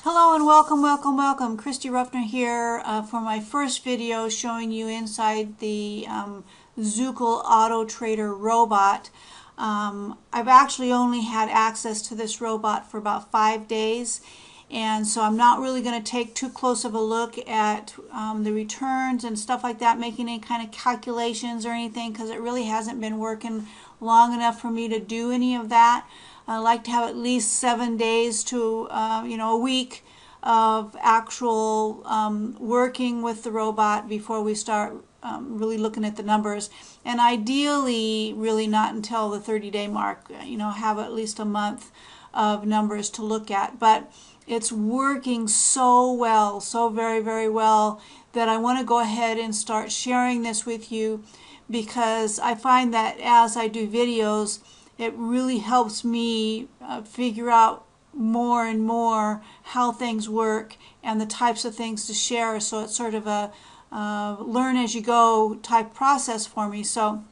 Hello and welcome. Christy Ruffner here for my first video showing you inside the Zukul Auto Trader robot. I've actually only had access to this robot for about 5 days, and so I'm not really going to take too close of a look at the returns and stuff like that, making any kind of calculations or anything, because it really hasn't been working long enough for me to do any of that. I like to have at least 7 days to a week of actual working with the robot before we start really looking at the numbers, and ideally really not until the 30-day mark, have at least a month of numbers to look at. But it's working so well, so very well, that I want to go ahead and start sharing this with you, because I find that as I do videos, it really helps me figure out more and more how things work and the types of things to share. So it's sort of a learn as you go type process for me. So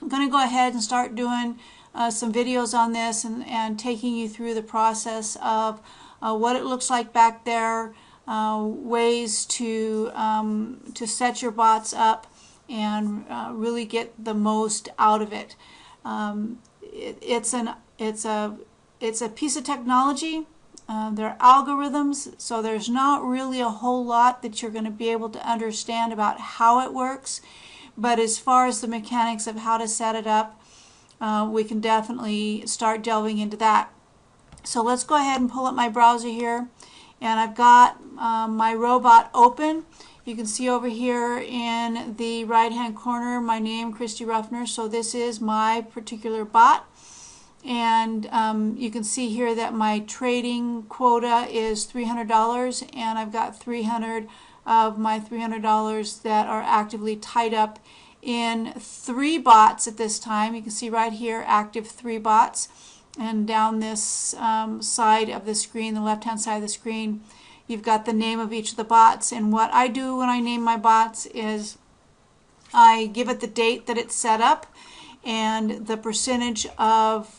I'm going to go ahead and start doing some videos on this and taking you through the process of what it looks like back there, ways to set your bots up and really get the most out of it. It's a piece of technology. They're algorithms, so there's not really a whole lot that you're going to be able to understand about how it works. But as far as the mechanics of how to set it up, we can definitely start delving into that. So let's go ahead and pull up my browser here, and I've got my robot open. You can see over here in the right hand corner my name, Christy Ruffner. So this is my particular bot. And you can see here that my trading quota is $300, and I've got 300 of my $300 that are actively tied up in 3 bots at this time. You can see right here active 3 bots, and down this side of the screen, the left hand side of the screen, you've got the name of each of the bots. And what I do when I name my bots is I give it the date that it's set up and the percentage of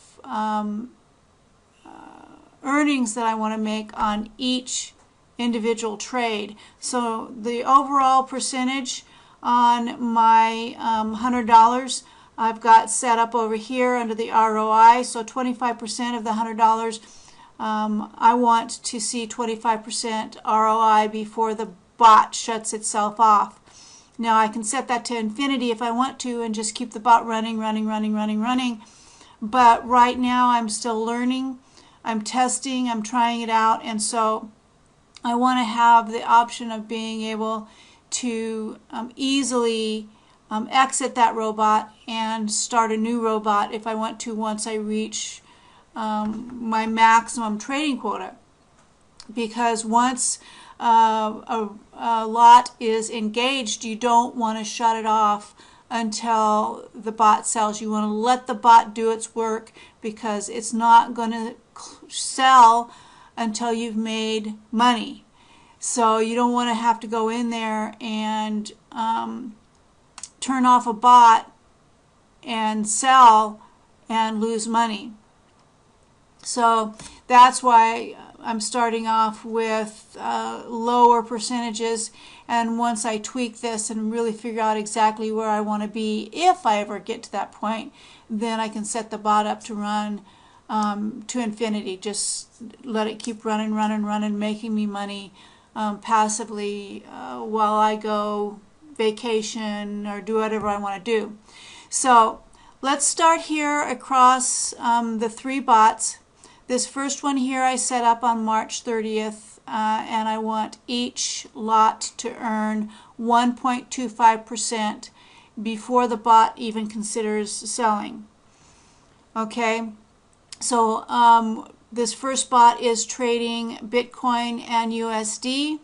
earnings that I want to make on each individual trade. So the overall percentage on my $100 I've got set up over here under the ROI. So 25% of the $100, I want to see 25% ROI before the bot shuts itself off. Now I can set that to infinity if I want to and just keep the bot running. But right now I'm still learning, I'm testing, I'm trying it out, and so I want to have the option of being able to easily exit that robot and start a new robot if I want to, once I reach my maximum trading quota. Because once a lot is engaged, you don't want to shut it off until the bot sells. You want to let the bot do its work, because it's not going to sell until you've made money. So you don't want to have to go in there and turn off a bot and sell and lose money. So that's why I'm starting off with lower percentages, and once I tweak this and really figure out exactly where I want to be, if I ever get to that point, then I can set the bot up to run to infinity. Just let it keep running, making me money passively while I go vacation or do whatever I want to do. So let's start here across the 3 bots. This first one here I set up on March 30th, and I want each lot to earn 1.25% before the bot even considers selling. Okay, so this first bot is trading Bitcoin and USD.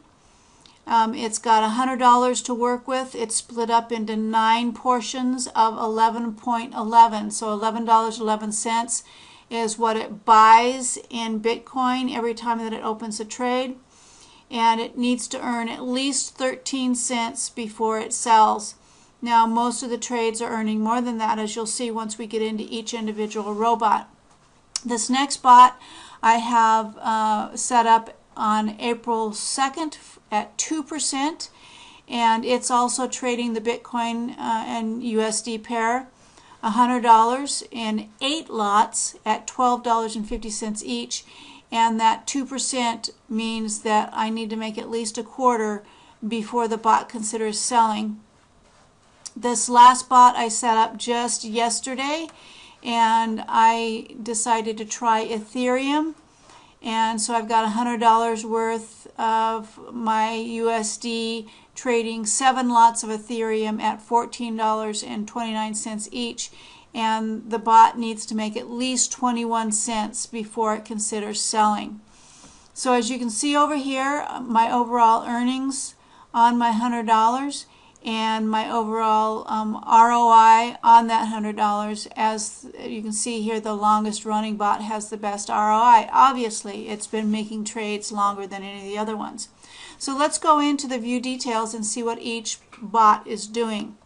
It's got $100 to work with. It's split up into 9 portions of 11.11, so $11.11 is what it buys in Bitcoin every time that it opens a trade, and it needs to earn at least 13 cents before it sells. Now most of the trades are earning more than that, as you'll see once we get into each individual robot. This next bot I have set up on April 2nd at 2%, and it's also trading the Bitcoin and USD pair, $100 in 8 lots at $12.50 each, and that 2% means that I need to make at least a quarter before the bot considers selling. This last bot I set up just yesterday, and I decided to try Ethereum, and so I've got $100 worth of my USD trading 7 lots of Ethereum at $14.29 each, and the bot needs to make at least 21 cents before it considers selling. So as you can see over here, my overall earnings on my $100 and my overall ROI on that $100. As you can see here, the longest running bot has the best ROI. Obviously, it's been making trades longer than any of the other ones. So let's go into the view details and see what each bot is doing.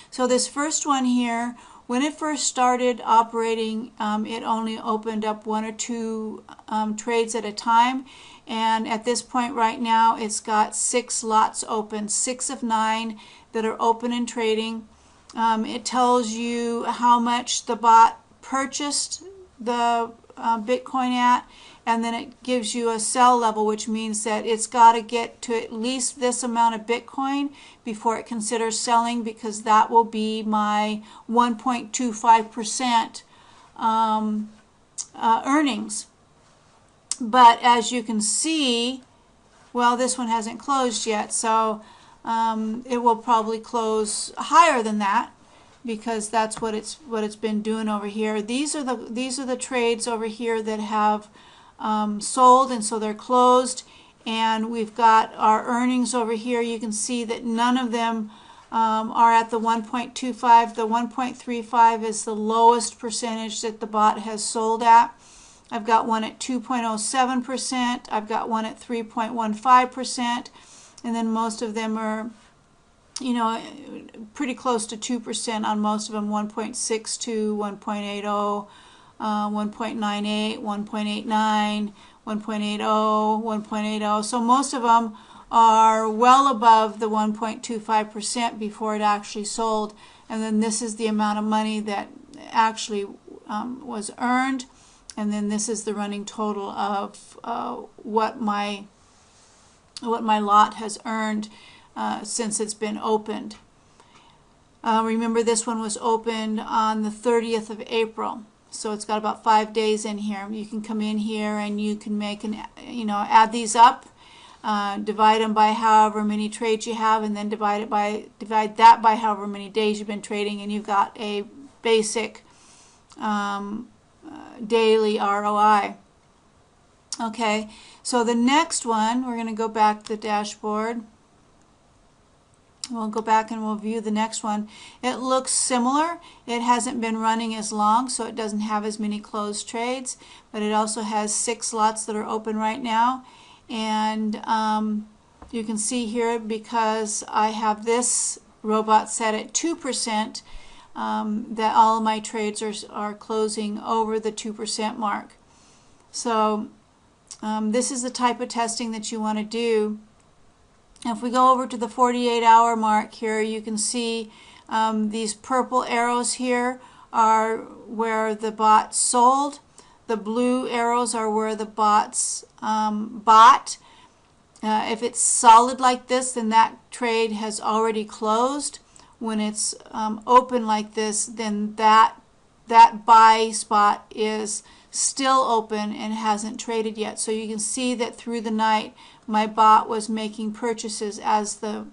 So this first one here, when it first started operating, it only opened up 1 or 2 trades at a time. And at this point right now, it's got 6 lots open, 6 of 9 that are open and trading. It tells you how much the bot purchased the Bitcoin at, and then it gives you a sell level, which means that it's got to get to at least this amount of Bitcoin before it considers selling, because that will be my 1.25% earnings. But as you can see, well, this one hasn't closed yet, so it will probably close higher than that, because that's what it's been doing over here. These are the trades over here that have sold, and so they're closed. And we've got our earnings over here. You can see that none of them are at the 1.25. The 1.35 is the lowest percentage that the bot has sold at. I've got one at 2.07%. I've got one at 3.15%, and then most of them are, you know, pretty close to 2% on most of them. 1.62, 1.80, 1.98, 1.89, 1.80, 1.80. So most of them are well above the 1.25% before it actually sold. And then this is the amount of money that actually was earned. And then this is the running total of what my lot has earned since it's been opened. Remember, this one was opened on the 30th of April. So it's got about 5 days in here. You can come in here and you can make add these up, divide them by however many trades you have, and then divide that by however many days you've been trading, and you've got a basic daily ROI. Okay, so the next one, we're going to go back to the dashboard. We'll go back and we'll view the next one. It looks similar. It hasn't been running as long, so it doesn't have as many closed trades, but it also has 6 lots that are open right now. And you can see here, because I have this robot set at 2%, that all of my trades are closing over the 2% mark. So this is the type of testing that you want to do. If we go over to the 48-hour mark here, you can see these purple arrows here are where the bot sold. The blue arrows are where the bots bought. If it's solid like this, then that trade has already closed. When it's open like this, then that buy spot is still open and hasn't traded yet. So you can see that through the night my bot was making purchases as the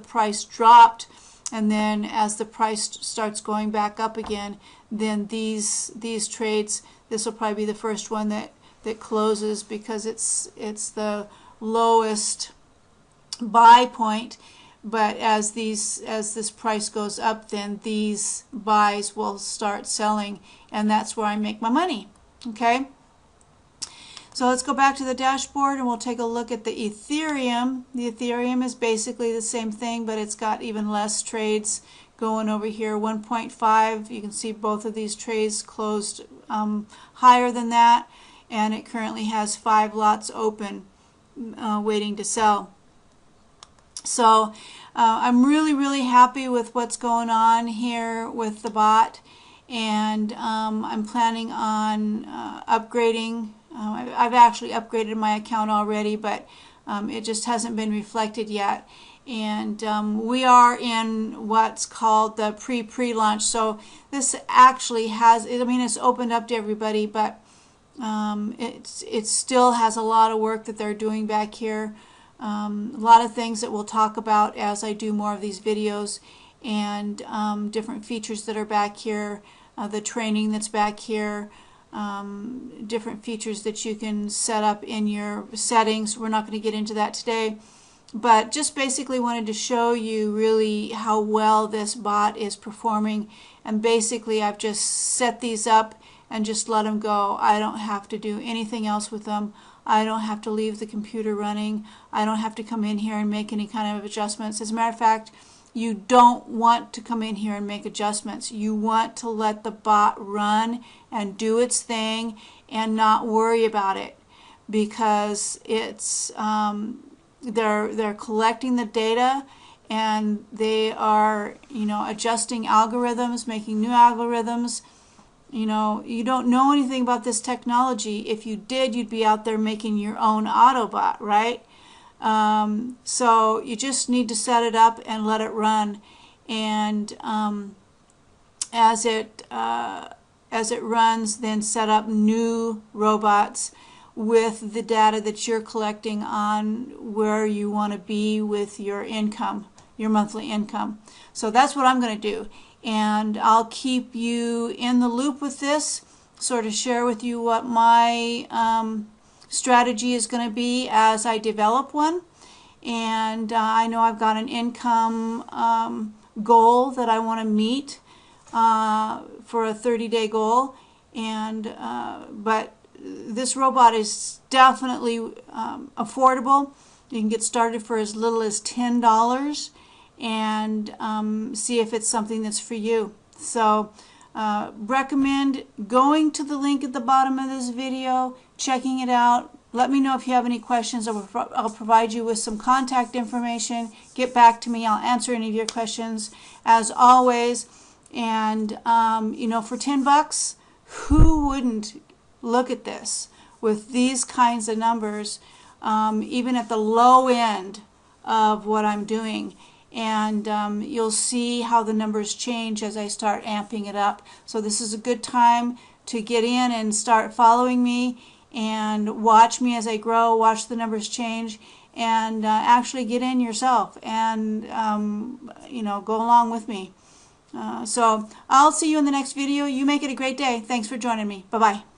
price dropped, and then as the price starts going back up again, then these trades, this will probably be the first one that closes, because it's the lowest buy point. But as this price goes up, then these buys will start selling, and that's where I make my money. Okay, so let's go back to the dashboard and we'll take a look at the Ethereum. The Ethereum is basically the same thing, but it's got even less trades going over here. 1.5, you can see both of these trades closed higher than that. and it currently has 5 lots open waiting to sell. So I'm really happy with what's going on here with the bot, and I'm planning on upgrading. I've actually upgraded my account already, but it just hasn't been reflected yet. And we are in what's called the pre-launch. So this actually has, I mean, it's opened up to everybody, but it still has a lot of work that they're doing back here. A lot of things that we'll talk about as I do more of these videos, and different features that are back here, the training that's back here, different features that you can set up in your settings. We're not going to get into that today, but just basically wanted to show you really how well this bot is performing. And basically I've just set these up and just let them go. I don't have to do anything else with them. I don't have to leave the computer running. I don't have to come in here and make any kind of adjustments. As a matter of fact, you don't want to come in here and make adjustments. You want to let the bot run and do its thing and not worry about it, because it's they're collecting the data, and they are, you know, adjusting algorithms, making new algorithms. You know, you don't know anything about this technology. If you did, you'd be out there making your own Autobot, right? So you just need to set it up and let it run, and as it runs, then set up new robots with the data that you're collecting on where you want to be with your income, your monthly income. So that's what I'm going to do, and I'll keep you in the loop with this, sort of share with you what my strategy is going to be as I develop one. And I know I've got an income goal that I want to meet for a 30-day goal, and but this robot is definitely affordable. You can get started for as little as $10 and see if it's something that's for you. So recommend going to the link at the bottom of this video, checking it out. Let me know if you have any questions. I'll provide you with some contact information. Get back to me. I'll answer any of your questions as always. And you know, for $10, who wouldn't look at this with these kinds of numbers, even at the low end of what I'm doing? And you'll see how the numbers change as I start amping it up. So this is a good time to get in and start following me and watch me as I grow, watch the numbers change, and actually get in yourself and you know, go along with me. So I'll see you in the next video. You make it a great day. Thanks for joining me. Bye-bye.